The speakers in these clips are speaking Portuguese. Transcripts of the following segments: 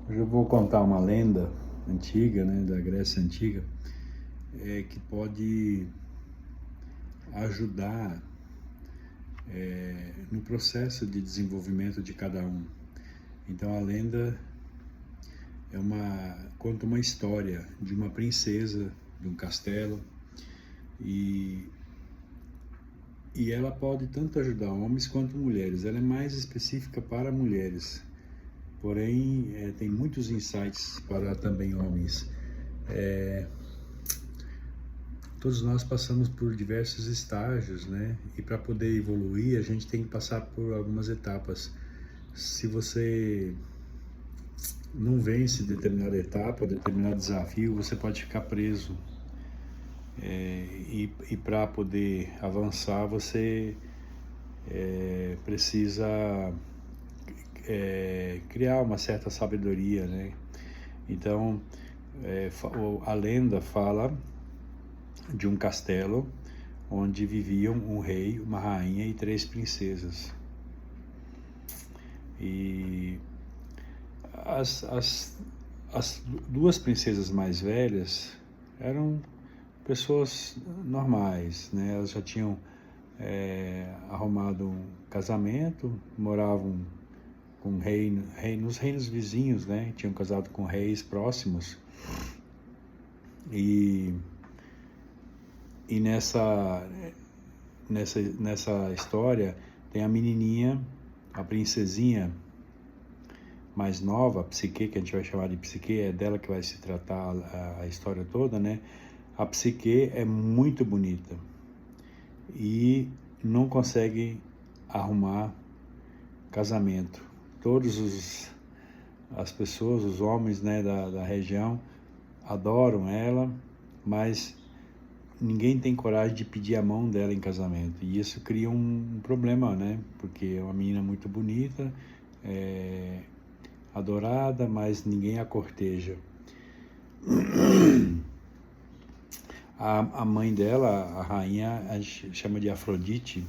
Hoje eu vou contar uma lenda antiga, né, da Grécia Antiga, que pode ajudar no processo de desenvolvimento de cada um. Então a lenda conta uma história de uma princesa de um castelo e, e ela pode tanto ajudar homens quanto mulheres. Ela é mais específica para mulheres, porém tem muitos insights para também homens. Todos nós passamos por diversos estágios, né? E para poder evoluir, a gente tem que passar por algumas etapas. Se você não vence determinada etapa, determinado desafio, você pode ficar preso. E para poder avançar, você precisa criar uma certa sabedoria, né? Então, a lenda fala de um castelo onde viviam um rei, uma rainha e 3 princesas. E as 2 princesas mais velhas eram pessoas normais, né? Elas já tinham arrumado um casamento, moravam com nos reinos vizinhos, né? Tinham casado com reis próximos. E nessa história tem a menininha, a princesinha mais nova, a Psique, que a gente vai chamar de Psique, é dela que vai se tratar a história toda, né? A Psique é muito bonita e não consegue arrumar casamento. As pessoas, os homens, né, da região adoram ela, mas ninguém tem coragem de pedir a mão dela em casamento. E isso cria um problema, né? Porque é uma menina muito bonita, adorada, mas ninguém a corteja. A mãe dela, a rainha, a gente chama de Afrodite.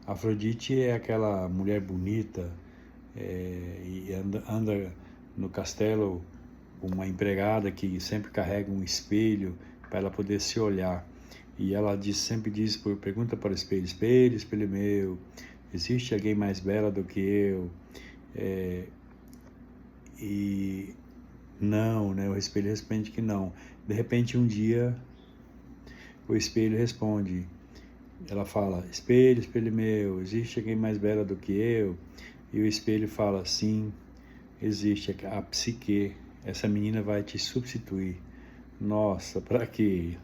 Afrodite é aquela mulher bonita e anda no castelo com uma empregada que sempre carrega um espelho para ela poder se olhar. E ela sempre diz, pergunta para o espelho: espelho, espelho meu, existe alguém mais bela do que eu? E não, né? O espelho responde que não. De repente, um dia, o espelho responde. Ela fala: espelho, espelho meu, existe alguém mais bela do que eu? E o espelho fala: sim, existe a Psique. Essa menina vai te substituir. Nossa, para quê?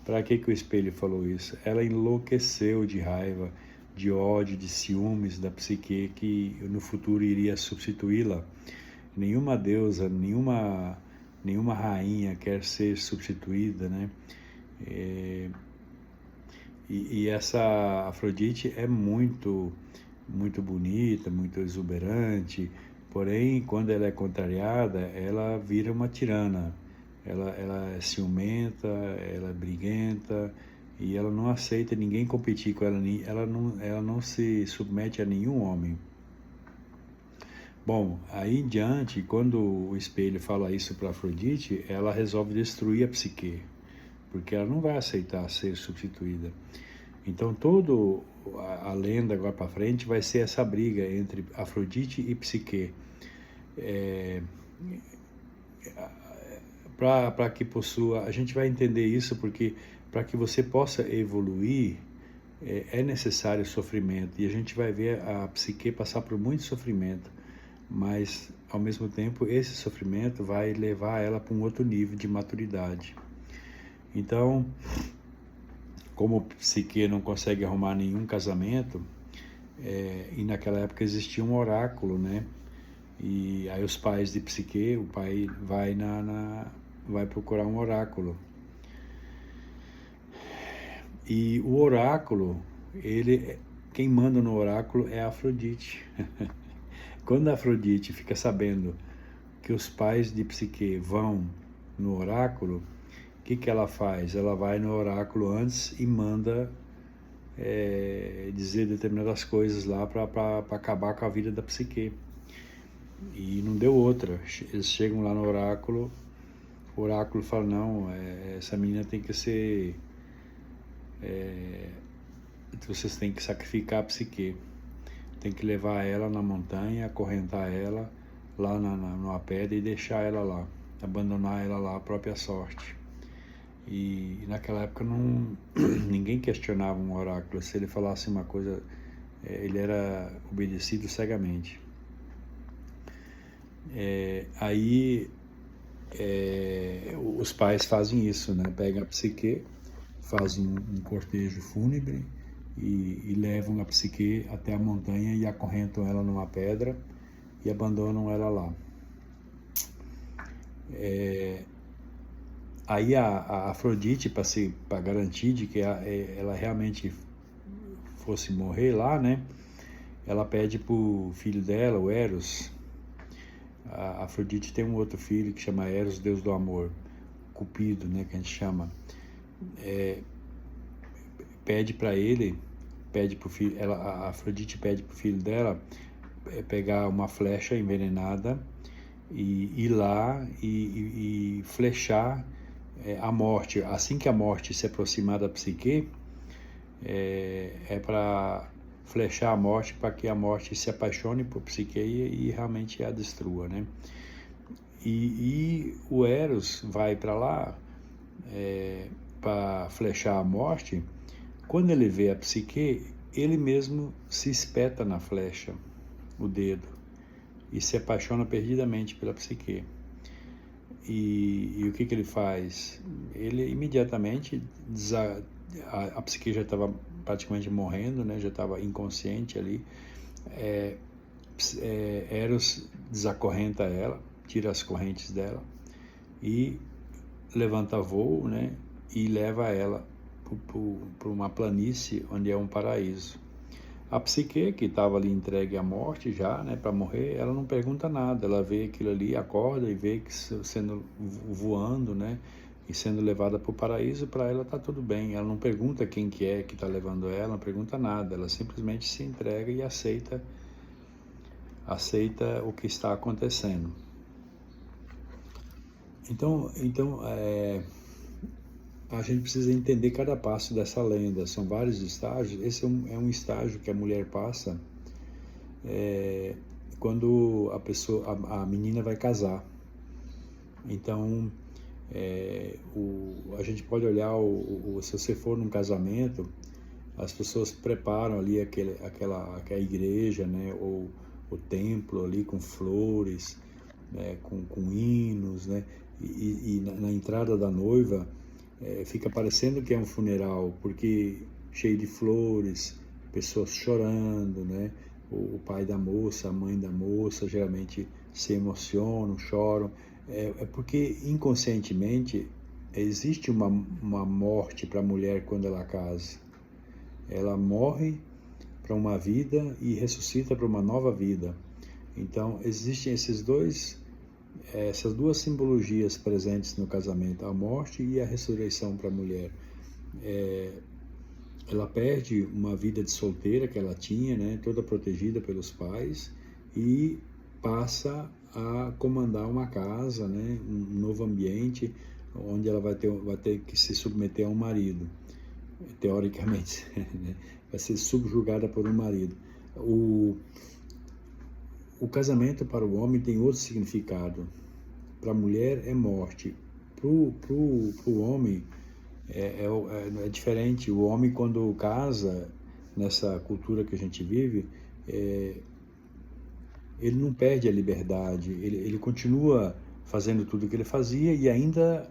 Para que o espelho falou isso? Ela enlouqueceu de raiva, de ódio, de ciúmes da Psique, que no futuro iria substituí-la. Nenhuma deusa, nenhuma rainha quer ser substituída, né? E essa Afrodite é muito bonita, muito exuberante, porém, quando ela é contrariada, ela vira uma tirana. Ela é ciumenta, ela é briguenta e ela não aceita ninguém competir com ela. Ela não se submete a nenhum homem. Bom, aí em diante, quando o espelho fala isso para Afrodite, ela resolve destruir a Psique, porque ela não vai aceitar ser substituída. Então toda a lenda agora para frente vai ser essa briga entre Afrodite e Psique. Para que possua, a gente vai entender isso porque para que você possa evoluir é necessário sofrimento, e a gente vai ver a Psique passar por muito sofrimento, mas ao mesmo tempo esse sofrimento vai levar ela para um outro nível de maturidade. Então, como Psique não consegue arrumar nenhum casamento, e naquela época existia um oráculo, né? E aí os pais de Psique, o pai vai procurar um oráculo. E o oráculo, quem manda no oráculo é a Afrodite. Quando a Afrodite fica sabendo que os pais de Psique vão no oráculo, o que ela faz? Ela vai no oráculo antes e manda dizer determinadas coisas lá para acabar com a vida da Psique. E não deu outra. Eles chegam lá no oráculo, o oráculo fala, não, essa menina tem que ser... vocês têm que sacrificar a Psique. Tem que levar ela na montanha, acorrentar ela lá numa pedra e deixar ela lá. Abandonar ela lá à própria sorte. E naquela época ninguém questionava um oráculo. Se ele falasse uma coisa, ele era obedecido cegamente. Aí os pais fazem isso, né? Pegam a Psique, fazem um cortejo fúnebre e levam a Psique até a montanha e acorrentam ela numa pedra e abandonam ela lá. Aí a Afrodite, para garantir de que ela realmente fosse morrer lá, né? Ela pede pro filho dela, o Eros. A Afrodite tem um outro filho que chama Eros, deus do amor, Cupido, né? Que a gente chama. Pede para ele, pede pro filho, a Afrodite pede pro filho dela pegar uma flecha envenenada e ir lá e flechar a morte. Assim que a morte se aproximar da Psique, para flechar a morte, para que a morte se apaixone por Psique e realmente a destrua, né? E o Eros vai para lá para flechar a morte. Quando ele vê a Psique, ele mesmo se espeta na flecha, o dedo, e se apaixona perdidamente pela Psique. E o que ele faz? Ele imediatamente, a Psique já estava praticamente morrendo, né? Já estava inconsciente ali. Eros desacorrenta ela, tira as correntes dela e levanta voo, né? E leva ela para uma planície onde é um paraíso. A Psique, que estava ali entregue à morte já, né, para morrer, ela não pergunta nada. Ela vê aquilo ali, acorda e vê que sendo voando, né, e sendo levada para o paraíso, para ela tá tudo bem. Ela não pergunta quem que é que está levando ela, não pergunta nada. Ela simplesmente se entrega e aceita o que está acontecendo. Então a gente precisa entender cada passo dessa lenda. São vários estágios. Esse é um estágio que a mulher passa quando a menina vai casar. Então, a gente pode olhar, se você for num casamento, as pessoas preparam ali aquela igreja, né, ou o templo ali com flores, né, com hinos, né, e na entrada da noiva, fica parecendo que é um funeral, porque cheio de flores, pessoas chorando, né? O pai da moça, a mãe da moça, geralmente se emocionam, choram. É porque inconscientemente existe uma morte para a mulher quando ela casa. Ela morre para uma vida e ressuscita para uma nova vida. Então existem essas duas simbologias presentes no casamento, a morte e a ressurreição para a mulher. Ela perde uma vida de solteira que ela tinha, né, toda protegida pelos pais, e passa a comandar uma casa, né, um novo ambiente, onde ela vai ter que se submeter a um marido, teoricamente, né, vai ser subjugada por um marido. O casamento para o homem tem outro significado. Para a mulher é morte. Para o homem é diferente. O homem, quando casa, nessa cultura que a gente vive, ele não perde a liberdade. Ele continua fazendo tudo o que ele fazia e ainda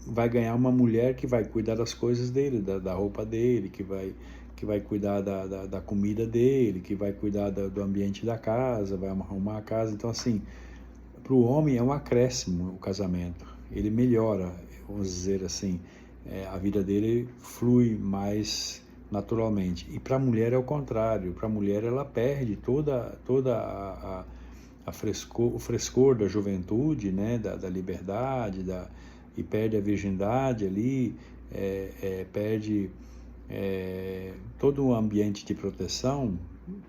vai ganhar uma mulher que vai cuidar das coisas dele, da roupa dele, que vai cuidar da comida dele, que vai cuidar do ambiente da casa, vai arrumar a casa. Então, assim, para o homem é um acréscimo o casamento. Ele melhora, vamos dizer assim, a vida dele flui mais naturalmente. E para a mulher é o contrário. Para a mulher ela perde toda o frescor da juventude, né, da liberdade, e perde a virgindade ali, perde todo o ambiente de proteção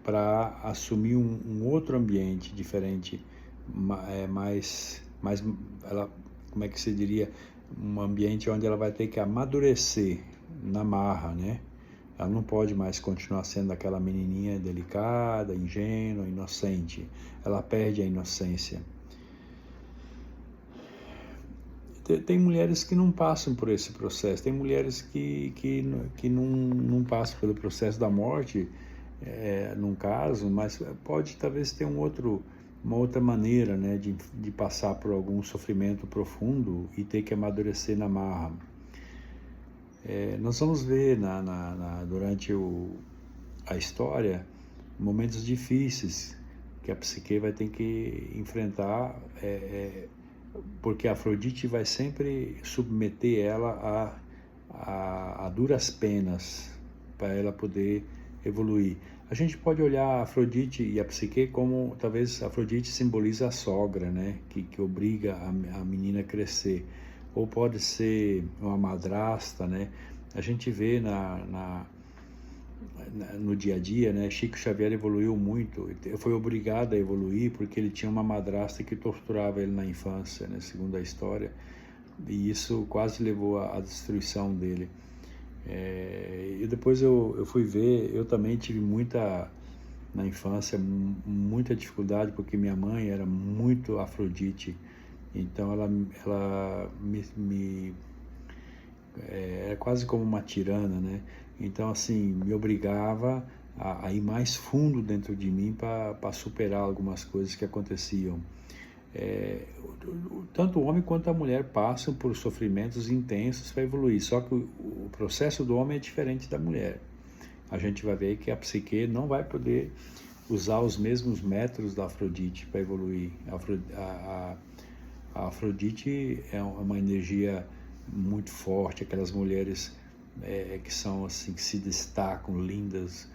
para assumir um outro ambiente diferente ela, como é que se diria, um ambiente onde ela vai ter que amadurecer na marra, né? Ela não pode mais continuar sendo aquela menininha delicada, ingênua, inocente. Ela perde a inocência. Tem mulheres que não passam por esse processo, tem mulheres que não passam pelo processo da morte, num caso, mas pode talvez ter uma outra maneira, né, de passar por algum sofrimento profundo e ter que amadurecer na marra. Nós vamos ver durante a história momentos difíceis que a psique vai ter que enfrentar, porque a Afrodite vai sempre submeter ela a duras penas para ela poder evoluir. A gente pode olhar a Afrodite e a psique como, talvez, a Afrodite simboliza a sogra, né, que obriga a menina a crescer. Ou pode ser uma madrasta, né? A gente vê no dia a dia, né? Chico Xavier evoluiu muito, foi obrigado a evoluir porque ele tinha uma madrasta que torturava ele na infância, né? Segundo a história, e isso quase levou à destruição dele. E depois eu fui ver, eu também tive na infância, muita dificuldade, porque minha mãe era muito Afrodite, então ela era quase como uma tirana, né? Então, assim, me obrigava a ir mais fundo dentro de mim para superar algumas coisas que aconteciam. Tanto o homem quanto a mulher passam por sofrimentos intensos para evoluir, só que o processo do homem é diferente da mulher. A gente vai ver que a psique não vai poder usar os mesmos métodos da Afrodite para evoluir. A Afrodite é uma energia muito forte, aquelas mulheres que são assim, que se destacam, lindas,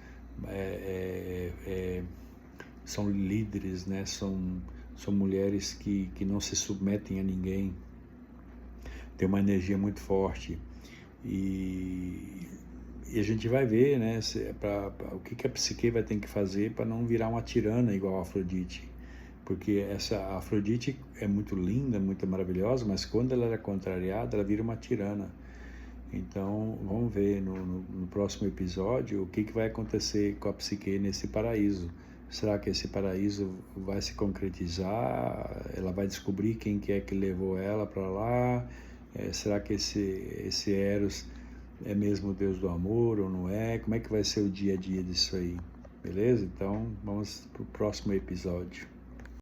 são líderes, né? São mulheres que não se submetem a ninguém, tem uma energia muito forte, e a gente vai ver, né, o que a psique vai ter que fazer para não virar uma tirana igual a Afrodite, porque essa Afrodite é muito linda, muito maravilhosa, mas quando ela é contrariada, ela vira uma tirana. Então, vamos ver no próximo episódio o que vai acontecer com a psique nesse paraíso. Será que esse paraíso vai se concretizar? Ela vai descobrir quem que é que levou ela para lá? Será que esse Eros é mesmo o Deus do amor ou não é? Como é que vai ser o dia a dia disso aí? Beleza? Então, vamos para o próximo episódio.